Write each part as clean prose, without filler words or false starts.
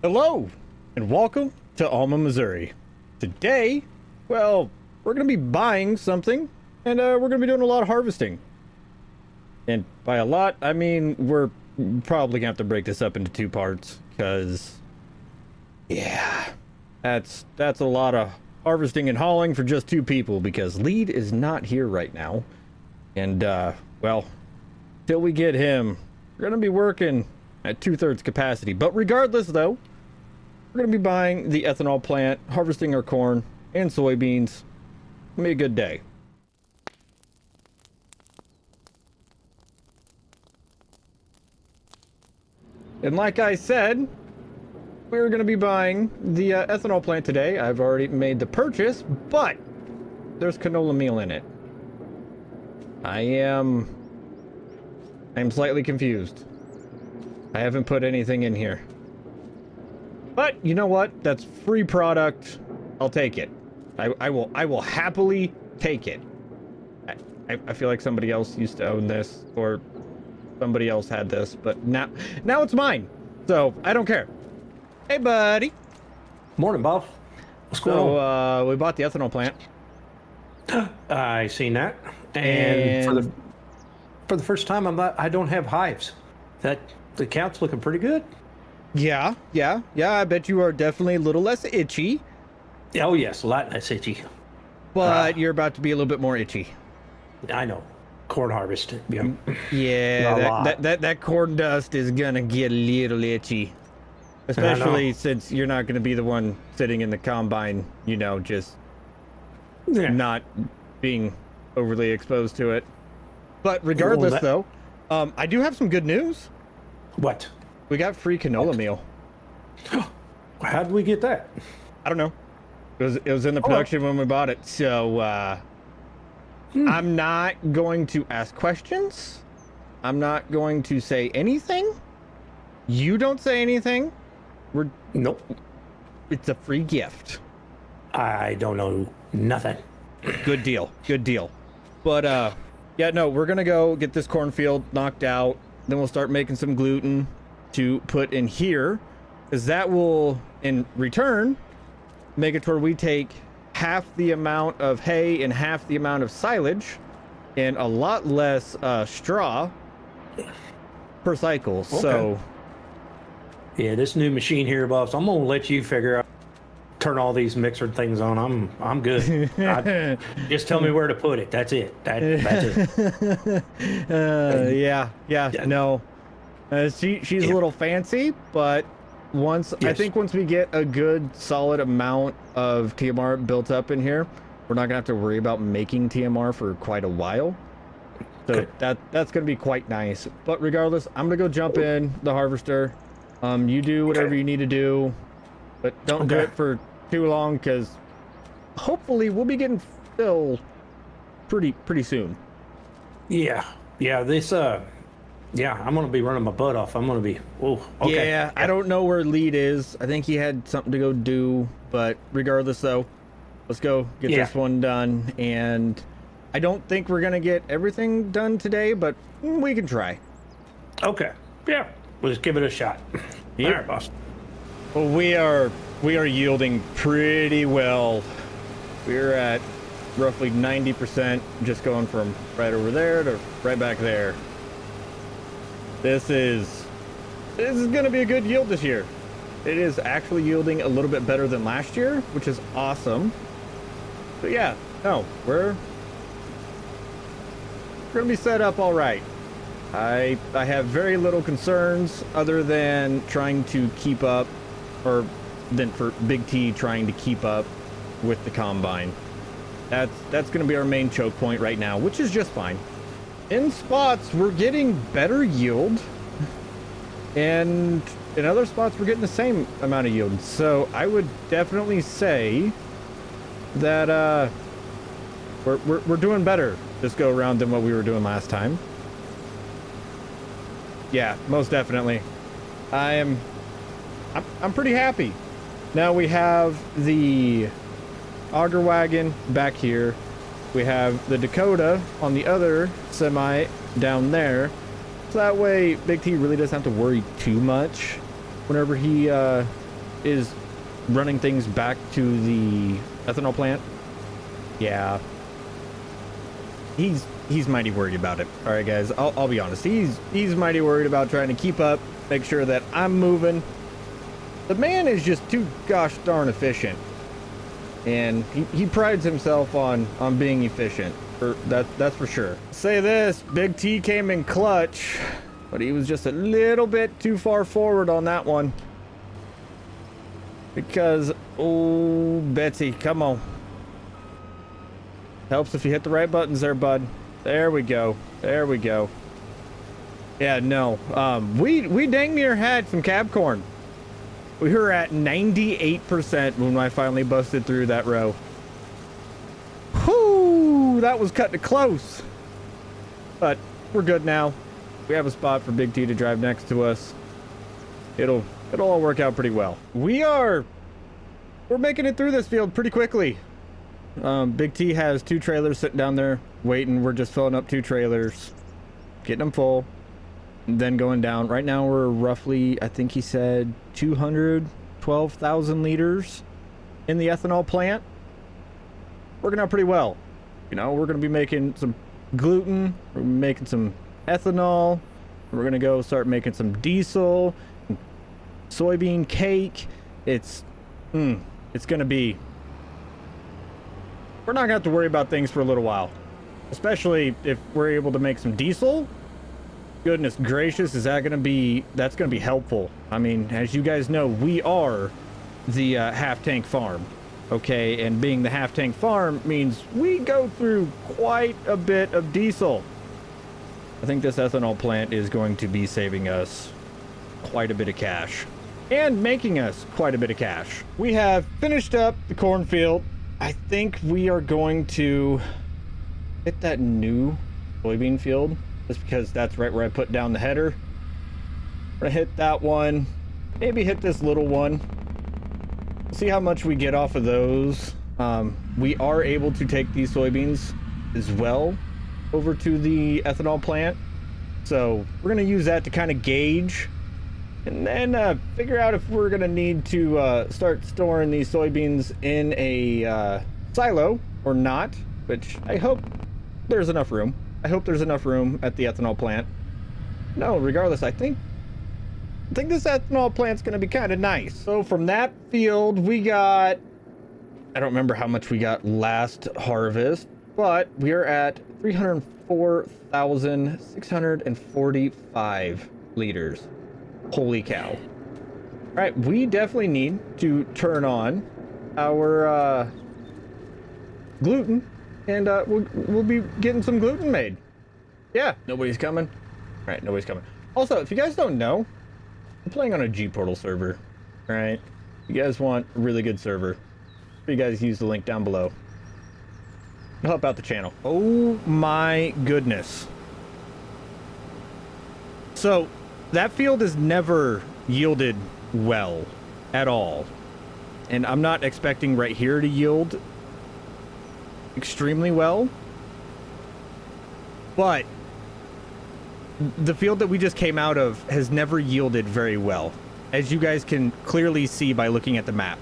Hello, and welcome to Alma, Missouri. Today, well, we're going to be buying something, and we're going to be doing a lot of harvesting. And by a lot, I mean we're probably going to have to break this up into two parts, because, yeah, that's a lot of harvesting and hauling for just two people, because Lead is not here right now. And, well, till we get him, we're going to be working at 2/3 capacity. But regardless, though, we're going to be buying the ethanol plant, harvesting our corn and soybeans. It's going to be a good day. And like I said, we're going to be buying the ethanol plant today. I've already made the purchase, but there's canola meal in it. I am slightly confused. I haven't put anything in here. But you know what? That's free product. I'll take it. I will happily take it. I feel like somebody else used to own this, or somebody else had this, but now it's mine. So I don't care. Hey, buddy. Morning, boss. What's going on? So we bought the ethanol plant. I seen that, and for the first time, I don't have hives. The count's looking pretty good. Yeah. I bet you are definitely a little less itchy. Oh yes, a lot less itchy. But you're about to be a little bit more itchy. I know. Corn harvest. Yeah. Yeah, that corn dust is gonna get a little itchy. Especially since you're not gonna be the one sitting in the combine, you know, just not being overly exposed to it. But regardless, though, I do have some good news. What? We got free canola meal. How did we get that? I don't know. It was in the production when we bought it. So I'm not going to ask questions. I'm not going to say anything. You don't say anything. Nope. It's a free gift. I don't know nothing. Good deal. But yeah, no, we're gonna go get this cornfield knocked out. Then we'll start making some gluten to put in here, because that will, in return, make it to where we take half the amount of hay and half the amount of silage and a lot less straw per cycle. Okay. So yeah, this new machine here, boss, I'm gonna let you figure out, turn all these mixer things on. I'm good. Just tell me where to put it. That's it. That's it. Yeah. No. She's a little fancy, but I think once we get a good solid amount of TMR built up in here, we're not gonna have to worry about making TMR for quite a while. So that's gonna be quite nice. But regardless, I'm gonna go jump in the harvester. You do whatever you need to do, but don't do it for too long, because hopefully we'll be getting fill pretty soon. Yeah. This I'm gonna be running my butt off. I'm gonna be Yeah, I don't know where Lead is. I think he had something to go do, but regardless, though, let's go get this one done. And I don't think we're gonna get everything done today, but we can try. Okay. Yeah. We'll just give it a shot. Yep. All right, boss. Well, we are yielding pretty well. We're at roughly 90%, just going from right over there to right back there. This is gonna be a good yield this year. It is actually yielding a little bit better than last year, which is awesome. But yeah, no, we're gonna be set up all right. I have very little concerns other than trying to keep up, or than for Big T trying to keep up with the combine. That's going to be our main choke point right now, which is just fine. In spots, we're getting better yield, and in other spots, we're getting the same amount of yield. So I would definitely say that we're doing better this go around than what we were doing last time. Yeah, most definitely. I'm pretty happy. Now we have the auger wagon back here. We have the Dakota on the other semi down there. So that way Big T really doesn't have to worry too much whenever he is running things back to the ethanol plant. Yeah. He's mighty worried about it. All right, guys, I'll be honest. He's mighty worried about trying to keep up, make sure that I'm moving. The man is just too gosh darn efficient. And he prides himself on being efficient. That's for sure. Say this, Big T came in clutch, but he was just a little bit too far forward on that one. Because, oh, Betsy, come on. Helps if you hit the right buttons there, bud. There we go. There we go. Yeah, no. We dang near had some cab corn. We were at 98% when I finally busted through that row. Whoo! That was cutting it close. But we're good now. We have a spot for Big T to drive next to us. It'll all work out pretty well. We're making it through this field pretty quickly. Big T has 2 trailers sitting down there waiting. We're just filling up 2 trailers, getting them full, and then going down. Right now we're roughly, I think he said 212,000 liters in the ethanol plant. Working out pretty well. You know, we're going to be making some gluten, we're making some ethanol, we're going to go start making some diesel, soybean cake. It's going to be, we're not going to have to worry about things for a little while, especially if we're able to make some diesel. Goodness gracious, that's going to be helpful. I mean, as you guys know, we are the half tank farm, okay? And being the half tank farm means we go through quite a bit of diesel. I think this ethanol plant is going to be saving us quite a bit of cash and making us quite a bit of cash. We have finished up the cornfield. I think we are going to hit that new soybean field just because that's right where I put down the header. We're gonna hit that one, maybe hit this little one, see how much we get off of those. We are able to take these soybeans as well over to the ethanol plant, so we're gonna use that to kind of gauge and then figure out if we're gonna need to start storing these soybeans in a silo or not, which I hope there's enough room. I hope there's enough room at the ethanol plant. No, regardless, I think this ethanol plant's gonna be kind of nice. So from that field, we got, I don't remember how much we got last harvest, but we are at 304,645 liters. Holy cow. All right, we definitely need to turn on our gluten, and we'll be getting some gluten made. Yeah, nobody's coming. All right, nobody's coming. Also, if you guys don't know, I'm playing on a Gportal server. All right, if you guys want a really good server, you guys use the link down below. It'll help out the channel. Oh my goodness. So that field has never yielded well at all, and I'm not expecting right here to yield extremely well, but the field that we just came out of has never yielded very well, as you guys can clearly see by looking at the map.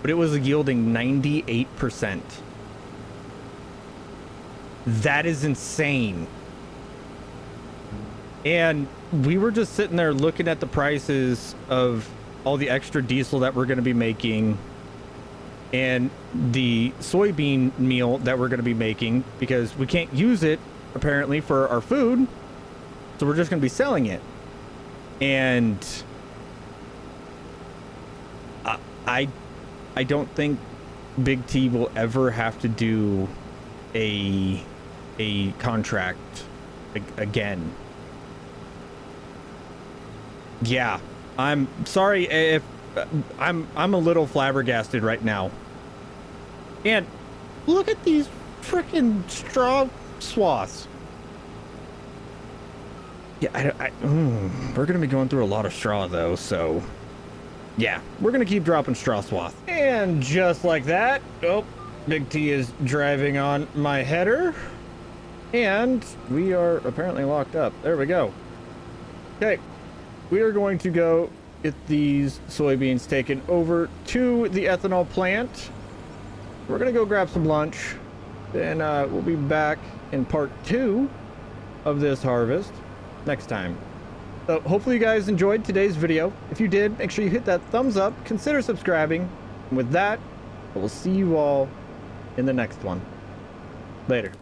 But it was yielding 98%. That is insane. And we were just sitting there looking at the prices of all the extra diesel that we're going to be making and the soybean meal that we're going to be making, because we can't use it apparently for our food, so we're just going to be selling it. And I don't think Big T will ever have to do a contract again. Yeah, I'm sorry if I'm a little flabbergasted right now. And look at these freaking straw swaths. Yeah, we're gonna be going through a lot of straw though, so yeah, we're gonna keep dropping straw swath. And just like that, oh, Big T is driving on my header, and we are apparently locked up. There we go. Okay, we are going to go get these soybeans taken over to the ethanol plant. We're gonna go grab some lunch, then we'll be back in part 2 of this harvest next time. So hopefully you guys enjoyed today's video. If you did, make sure you hit that thumbs up, consider subscribing, and with that, I will see you all in the next one. Later.